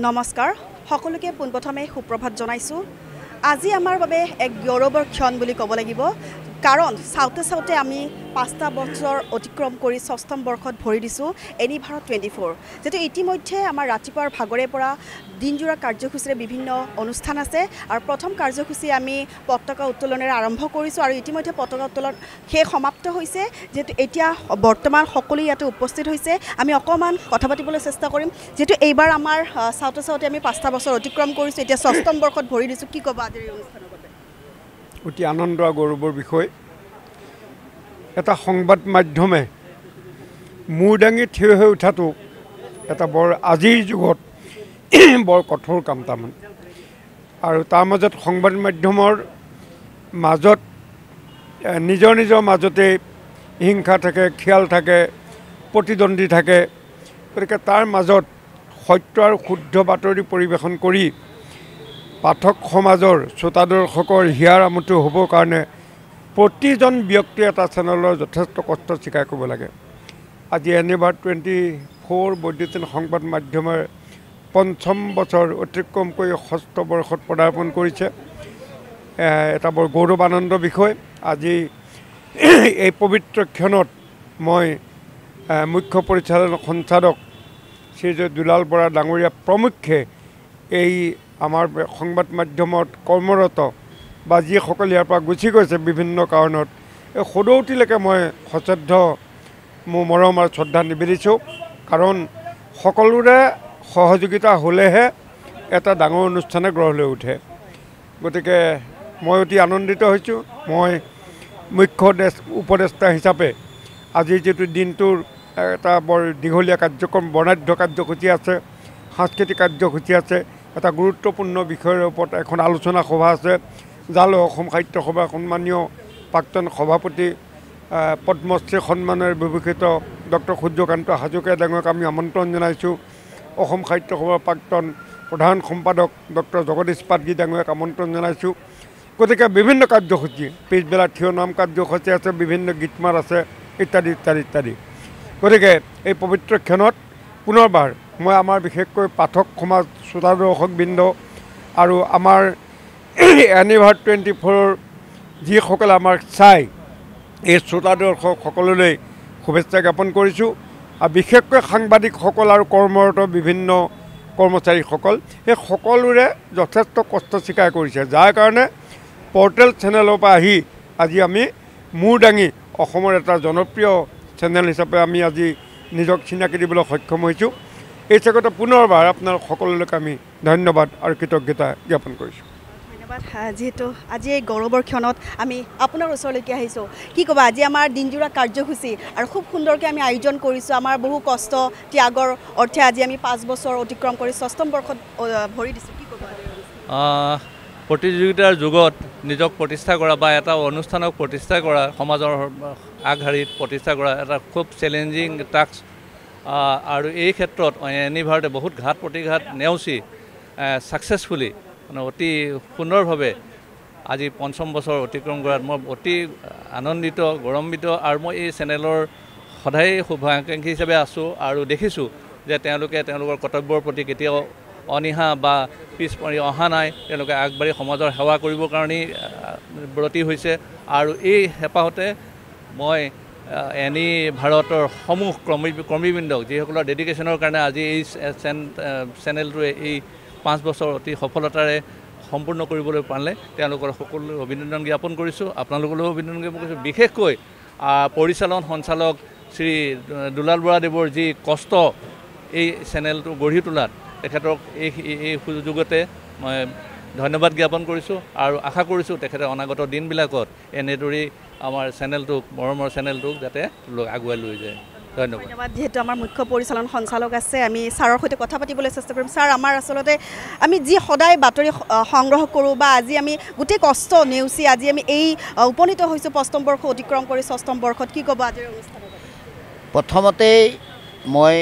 নমস্কাৰ সকলোকে পোনপ্ৰথমে সুপ্ৰভাত জনাইছোঁ। আজি আমাৰ বাবে এক গৌৰৱৰ ক্ষণ বুলি ক'ব লাগিব, কাৰণ চাওঁতে আমি 5টা বছৰ অতিক্ৰম কৰি 6ম বৰ্ষত ভৰি দিছোঁ এনি ভাৰত 24। যিটো ইতিমধ্যে আমাৰ ৰাতিপুৱাৰ ভাগৰে পৰা দিনজোৰা কাৰ্যসূচীৰে বিভিন্ন অনুষ্ঠান আছে আৰু প্ৰথম কাৰ্যসূচী আমি পতাকা উত্তোলনেৰে আৰম্ভ কৰিছোঁ আৰু ইতিমধ্যে পতাকা উত্তোলন শেষ সমাপ্ত হৈছে। যিহেতু এতিয়া বৰ্তমান সকলো ইয়াতে উপস্থিত হৈছে, আমি অকণমান কথা পাতিবলৈ চেষ্টা কৰিম। যিহেতু এইবাৰ আমাৰ চাওঁতে আমি 5টা বছৰ অতিক্ৰম কৰিছোঁ, এতিয়া 6ম বৰ্ষত ভৰি দিছোঁ। কি ক'বা আজিৰ এই অনুষ্ঠানৰ বাবে? অতি আনন্দ আৰু গৌৰৱৰ বিষয়। এটা সংবাদ মাধ্যমে মূৰ দাঙি থিয় হৈ উঠাটো এটা বৰ আজিৰ যুগত বৰ কঠোৰ কাম তাৰমানে। আৰু তাৰ মাজত সংবাদ মাধ্যমৰ মাজত নিজৰ মাজতে হিংসা থাকে, খিয়াল থাকে, প্ৰতিদ্বন্দ্বী থাকে। গতিকে তাৰ মাজত সত্য আৰু শুদ্ধ বাতৰি পৰিৱেশন কৰি পাঠক সমাজৰ শ্ৰোতাদৰ্শকৰ হিয়াৰ আমঠু হ'বৰ কাৰণে প্ৰতিজন ব্যক্তিয়ে এটা চেনেলৰ যথেষ্ট কষ্ট স্বীকাৰ কৰিব লাগে। আজি এনি ভাৰত 24 বৈদ্যুতিন সংবাদ মাধ্যমৰ 5ম বছৰ অতিক্ৰম কৰি 6ঠ বৰ্ষত পদাৰ্পণ কৰিছে। এটা বৰ গৌৰৱ আনন্দৰ বিষয়। আজি এই পবিত্ৰ ক্ষণত মই মুখ্য পৰিচালক সঞ্চালক শ্ৰীযুত দুলাল বৰা ডাঙৰীয়া প্ৰমুখ্যে এই আমাৰ সংবাদ মাধ্যমত কৰ্মৰত বা যিসকল ইয়াৰ পৰা গুচি গৈছে বিভিন্ন কাৰণত, এই সদৌতিলৈকে মই সশ্ৰদ্ধ মোৰ মৰম আৰু শ্ৰদ্ধা নিবেদিছোঁ। কাৰণ সকলোৰে সহযোগিতা হ'লেহে এটা ডাঙৰ অনুষ্ঠানে গঢ় লৈ উঠে। গতিকে মই অতি আনন্দিত হৈছোঁ। মই মুখ্য উপদেষ্টা হিচাপে আজিৰ যিটো দিনটোৰ এটা বৰ দীঘলীয়া কাৰ্যক্ৰম, বৰ্ণাঢ্য কাৰ্যসূচী আছে, সাংস্কৃতিক কাৰ্যসূচী আছে, এটা গুৰুত্বপূৰ্ণ বিষয়ৰ ওপৰত এখন আলোচনা সভা আছে, যালৈ অসম সাহিত্য সভাৰ সন্মানীয় প্ৰাক্তন সভাপতি পদ্মশ্ৰী সন্মানেৰে বিভূষিত ডক্টৰ সূৰ্যকান্ত হাজৰিকা ডাঙৰীয়াক আমি আমন্ত্ৰণ জনাইছোঁ। অসম সাহিত্য সভাৰ প্ৰাক্তন প্ৰধান সম্পাদক ডক্টৰ জগদীশ পাটগী ডাঙৰীয়াক আমন্ত্ৰণ জনাইছোঁ। গতিকে বিভিন্ন কাৰ্যসূচী, পিছবেলা থিয় নাম কাৰ্যসূচী আছে, বিভিন্ন গীতমাত আছে, ইত্যাদি। গতিকে এই পবিত্ৰ ক্ষণত পুনৰবাৰ মই আমাৰ বিশেষকৈ পাঠক সমাজ, শ্ৰোতাদৰ্শকবৃন্দ আৰু আমাৰ এনি ভাৰত 24 যিসকলে আমাক চাই এই শ্ৰোতাদৰ্শকসকললৈ শুভেচ্ছা জ্ঞাপন কৰিছোঁ। আৰু বিশেষকৈ সাংবাদিকসকল আৰু কৰ্মৰত বিভিন্ন কৰ্মচাৰীসকল, এই সকলোৰে যথেষ্ট কষ্ট স্বীকাৰ কৰিছে, যাৰ কাৰণে পৰ্টেল চেনেলৰ পৰা আহি আজি আমি মূৰ দাঙি অসমৰ এটা জনপ্ৰিয় চেনেল হিচাপে আমি আজি নিজক চিনাকি দিবলৈ সক্ষম হৈছোঁ। এই চেগতে পুনৰবাৰ আপোনালোক সকলোলৈকে আমি ধন্যবাদ আৰু কৃতজ্ঞতা জ্ঞাপন কৰিছোঁ। ধন্যবাদ। যিহেতু আজি এই গৌৰৱৰ ক্ষণত আমি আপোনাৰ ওচৰলৈকে আহিছোঁ, কি ক'বা? আজি আমাৰ দিনজোৰা কাৰ্যসূচী আৰু খুব সুন্দৰকৈ আমি আয়োজন কৰিছোঁ। আমাৰ বহু কষ্ট ত্যাগৰ অৰ্থে আজি আমি 5 বছৰ অতিক্ৰম কৰি 6ম বৰ্ষত ভৰি দিছোঁ। কি ক'বা? প্ৰতিযোগিতাৰ যুগত নিজক প্ৰতিষ্ঠা কৰা বা এটা অনুষ্ঠানক প্ৰতিষ্ঠা কৰা, সমাজৰ আগশাৰীত প্ৰতিষ্ঠা কৰা এটা খুব চেলেঞ্জিং টাস্ক। আৰু এই ক্ষেত্ৰত এনি ভাৰতে বহুত ঘাত প্ৰতিঘাত নেওচি ছাকচেছফুলি মানে অতি সুন্দৰভাৱে আজি 5ম বছৰ অতিক্ৰম কৰাত মই অতি আনন্দিত, গৌৰৱান্বিত। আৰু মই এই চেনেলৰ সদায় শুভাকাংক্ষী হিচাপে আছোঁ আৰু দেখিছোঁ যে তেওঁলোকে তেওঁলোকৰ কৰ্তব্যৰ প্ৰতি কেতিয়াও অনীহা বা পিছ পৰি অহা নাই। তেওঁলোকে আগবাঢ়ি সমাজৰ সেৱা কৰিবৰ কাৰণেই ব্ৰতী হৈছে। আৰু এই হেঁপাহতে মই এনি ভাৰতৰ সমূহ কৰ্মীবৃন্দক, যিসকলৰ ডেডিকেশ্যনৰ কাৰণে আজি এই চেনেলটোৱে এই 5 বছৰ অতি সফলতাৰে সম্পূৰ্ণ কৰিবলৈ পাৰিলে তেওঁলোকৰ সকলোলৈ অভিনন্দন জ্ঞাপন কৰিছোঁ। আপোনালোকলৈও অভিনন্দন জ্ঞাপন কৰিছোঁ। বিশেষকৈ পৰিচালন সঞ্চালক শ্ৰী দুলাল বৰাদেৱৰ যি কষ্ট এই চেনেলটো গঢ়ি তোলাত, তেখেতক এই সুযোগতে মই ধন্যবাদ জ্ঞাপন কৰিছোঁ আৰু আশা কৰিছোঁ তেখেতে অনাগত দিনবিলাকত এনেদৰেই আমাৰ চেনেলটোক, মৰমৰ চেনেলটোক যাতে আগুৱাই লৈ যায়। ধন্যবাদ। যিহেতু আমাৰ মুখ্য পৰিচালন সঞ্চালক আছে, আমি ছাৰৰ সৈতে কথা পাতিবলৈ চেষ্টা কৰিম। ছাৰ, আমাৰ আচলতে আমি যি সদায় বাতৰি সংগ্ৰহ কৰোঁ বা আজি আমি গোটেই কষ্ট নেওচি আজি আমি এই উপনীত হৈছোঁ 5ম বৰ্ষ অতিক্ৰম কৰি 6ম বৰ্ষত, কি ক'ব আজিৰ অনুষ্ঠানত? প্ৰথমতেই মই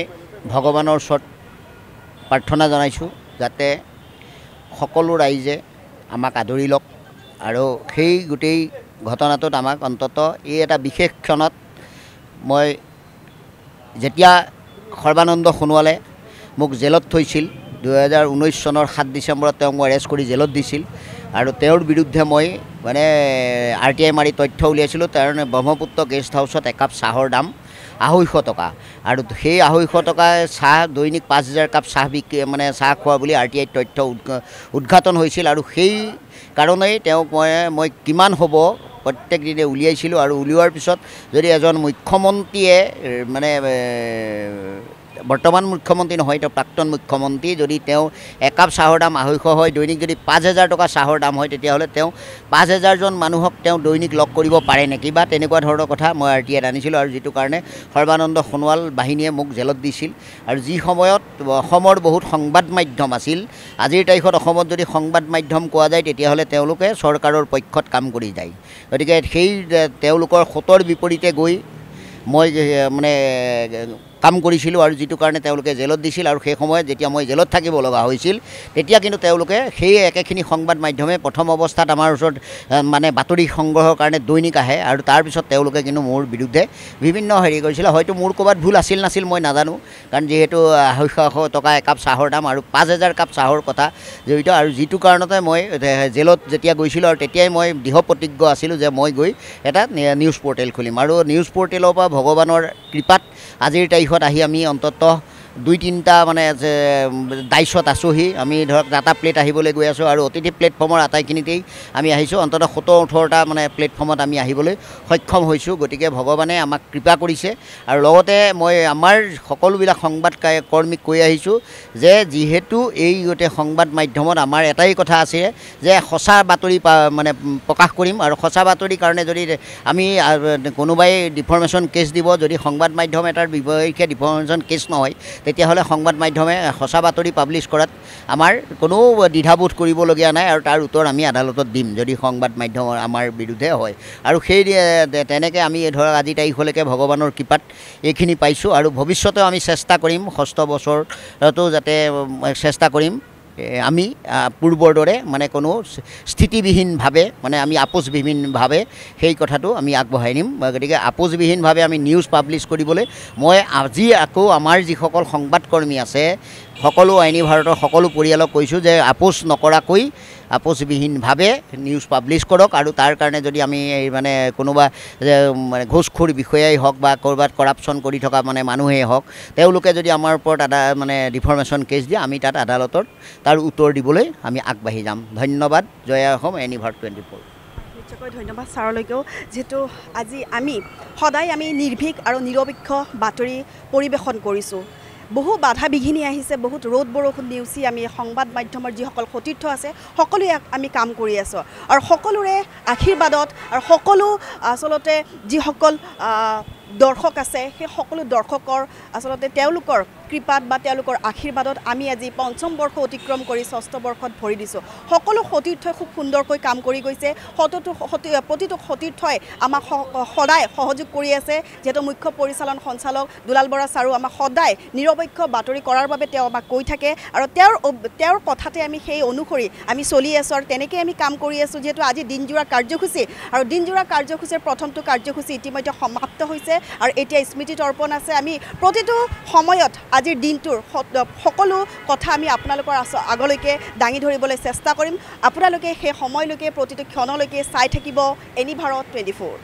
ভগৱানৰ ওচৰত প্ৰাৰ্থনা জনাইছোঁ যাতে সকলো ৰাইজে আমাক আদৰি লওক আৰু সেই গোটেই ঘটনাটোত আমাক অন্তত এই এটা বিশেষ ক্ষণত মই যেতিয়া সৰ্বানন্দ সোণোৱালে মোক জেলত থৈছিল 2019 চনৰ 7 ডিচেম্বৰত তেওঁক এৰেষ্ট কৰি জেলত দিছিল আৰু তেওঁৰ বিৰুদ্ধে মই মানে RTI মাৰি তথ্য উলিয়াইছিলোঁ। তেওঁৰ ব্ৰহ্মপুত্ৰ গেষ্ট হাউচত একাপ চাহৰ দাম 250 টকা আৰু সেই 250 টকা চাহ দৈনিক 5000 কাপ চাহ মানে চাহ খোৱা বুলি RTI তথ্য উদ্ঘাটন হৈছিল আৰু সেই কাৰণেই তেওঁক মই কিমান হ'ব প্ৰত্যেক দিনে উলিয়াইছিলোঁ আৰু উলিওৱাৰ পিছত যদি এজন মুখ্যমন্ত্ৰীয়ে মানে বৰ্তমান মুখ্যমন্ত্ৰী নহয়, তেওঁ প্ৰাক্তন মুখ্যমন্ত্ৰী, যদি তেওঁ একাপ চাহৰ দাম 250 হয়, দৈনিক যদি 5000 টকা চাহৰ দাম হয়, তেতিয়াহ'লে তেওঁ 5000জন মানুহক তেওঁ দৈনিক লগ কৰিব পাৰে নেকি বা তেনেকুৱা ধৰণৰ কথা মই RTIত আনিছিলোঁ আৰু যিটো কাৰণে সৰ্বানন্দ সোণোৱাল বাহিনীয়ে মোক জেলত দিছিল। আৰু যি সময়ত অসমৰ বহুত সংবাদ মাধ্যম আছিল, আজিৰ তাৰিখত অসমত যদি সংবাদ মাধ্যম কোৱা যায় তেতিয়াহ'লে তেওঁলোকে চৰকাৰৰ পক্ষত কাম কৰি যায়। গতিকে সেই তেওঁলোকৰ সোঁতৰ বিপৰীতে গৈ মই মানে কাম কৰিছিলোঁ আৰু যিটো কাৰণে তেওঁলোকে জেলত দিছিল। আৰু সেই সময়ত যেতিয়া মই জেলত থাকিব লগা হৈছিল তেতিয়া কিন্তু তেওঁলোকে সেই একেখিনি সংবাদ মাধ্যমে প্ৰথম অৱস্থাত আমাৰ ওচৰত মানে বাতৰি সংগ্ৰহৰ কাৰণে দৈনিক আহে আৰু তাৰপিছত তেওঁলোকে কিন্তু মোৰ বিৰুদ্ধে বিভিন্ন হেৰি কৰিছিলে। হয়তো মোৰ ক'ৰবাত ভুল আছিল নাছিল মই নাজানো, কাৰণ যিহেতু 250 টকা একাপ চাহৰ দাম আৰু 5000 কাপ চাহৰ কথা জড়িত। আৰু যিটো কাৰণতে মই জেলত যেতিয়া গৈছিলোঁ আৰু তেতিয়াই মই দৃঢ় প্ৰতিজ্ঞ আছিলোঁ যে মই গৈ এটা নিউজ পৰ্টেল খুলিম আৰু নিউজ পৰ্টেলৰ পৰা ভগৱানৰ কৃপাত আজিৰ তাৰিখত আহি আমি অন্ততঃ 2-3টা মানে দায়িত্বত আছোঁহি। আমি ধৰক ডাটা প্লেট আহিবলৈ গৈ আছোঁ আৰু অতিথি প্লেটফৰ্মৰ আটাইখিনিতেই আমি আহিছোঁ। অন্ততঃ 17-18টা মানে প্লেটফৰ্মত আমি আহিবলৈ সক্ষম হৈছোঁ। গতিকে ভগৱানে আমাক কৃপা কৰিছে আৰু লগতে মই আমাৰ সকলোবিলাক সংবাদ কৰ্মীক কৈ আহিছোঁ যে যিহেতু এই গোটেই সংবাদ মাধ্যমত আমাৰ এটাই কথা আছে যে সঁচা বাতৰি মানে প্ৰকাশ কৰিম আৰু সঁচা বাতৰিৰ কাৰণে যদি আমি কোনোবাই ডিফৰ্মেশ্যন কেছ দিব, যদি সংবাদ মাধ্যম এটাৰ বিপক্ষে ডিফৰ্মেশ্যন কেছ নহয় তেতিয়াহ'লে সংবাদ মাধ্যমে সঁচা বাতৰি পাব্লিছ কৰাত আমাৰ কোনো দ্বিধাবোধ কৰিবলগীয়া নাই আৰু তাৰ উত্তৰ আমি আদালতত দিম যদি সংবাদ মাধ্যমৰ আমাৰ বিৰুদ্ধে হয়। আৰু সেই তেনেকৈ আমি ধৰক আজি তাৰিখলৈকে ভগৱানৰ কৃপাত এইখিনি পাইছোঁ আৰু ভৱিষ্যতেও আমি চেষ্টা কৰিম, 6ষ্ঠ বছৰতো যাতে চেষ্টা কৰিম আমি পূৰ্বৰ দৰে মানে কোনো স্থিতিবিহীনভাৱে মানে আমি আপোচবিহীনভাৱে সেই কথাটো আমি আগবঢ়াই নিম। গতিকে আপোচবিহীনভাৱে আমি নিউজ পাব্লিছ কৰিবলৈ মই আজি আকৌ আমাৰ যিসকল সংবাদকৰ্মী আছে সকলো আইনী ভাৰতৰ সকলো পৰিয়ালক কৈছোঁ যে আপোচ নকৰাকৈ আপোচবিহীনভাৱে নিউজ পাব্লিছ কৰক। আৰু তাৰ কাৰণে যদি আমি মানে কোনোবা মানে ঘোষখোৰ বিষয়াই হওক বা ক'ৰবাত কৰাপশ্যন কৰি থকা মানে মানুহেই হওক, তেওঁলোকে যদি আমাৰ ওপৰত মানে ডিফৰ্মেশ্যন কেছ দিয়ে আমি তাত আদালতত তাৰ উত্তৰ দিবলৈ আমি আগবাঢ়ি যাম। ধন্যবাদ। জয় অসম, এনিভাৰ্ট 24। নিশ্চয়কৈ ধন্যবাদ ছাৰলৈকেও, যিহেতু আজি আমি সদায় আমি নিৰ্ভীক আৰু নিৰপেক্ষ বাতৰি পৰিৱেশন কৰিছোঁ। বহু বাধা বিঘিনি আহিছে, বহুত ৰ'দ বৰষুণ নেওচি আমি সংবাদ মাধ্যমৰ যিসকল সতীৰ্থ আছে সকলোৱে আমি কাম কৰি আছোঁ আৰু সকলোৰে আশীৰ্বাদত আৰু সকলো আচলতে যিসকল দৰ্শক আছে সেই সকলো দৰ্শকৰ আচলতে তেওঁলোকৰ কৃপাত বা তেওঁলোকৰ আশীৰ্বাদত আমি আজি 5ম বৰ্ষ অতিক্ৰম কৰি 6ষ্ঠ বৰ্ষত ভৰি দিছোঁ। সকলো সতীৰ্থই খুব সুন্দৰকৈ কাম কৰি গৈছে। প্ৰতিটো সতীৰ্থই আমাক সদায় সহযোগ কৰি আছে। যিহেতু মুখ্য পৰিচালন সঞ্চালক দুলাল বৰা ছাৰো আমাক সদায় নিৰপেক্ষ বাতৰি কৰাৰ বাবে তেওঁ আমাক কৈ থাকে আৰু তেওঁৰ কথাতে আমি সেই অনুসৰি আমি চলি আছোঁ আৰু তেনেকৈ আমি কাম কৰি আছোঁ। যিহেতু আজি দিনজোৰা কাৰ্যসূচী আৰু দিনজোৰা কাৰ্যসূচীৰ প্ৰথমটো কাৰ্যসূচী ইতিমধ্যে সমাপ্ত হৈছে আৰু এতিয়া স্মৃতি তৰ্পণ আছে। আমি প্ৰতিটো সময়ত আজিৰ দিনটোৰ সকলো কথা আমি আপোনালোকৰ আগলৈকে দাঙি ধৰিবলৈ চেষ্টা কৰিম। আপোনালোকে সেই সময়লৈকে প্ৰতিটো ক্ষণলৈকে চাই থাকিব এনি ভাৰত 24।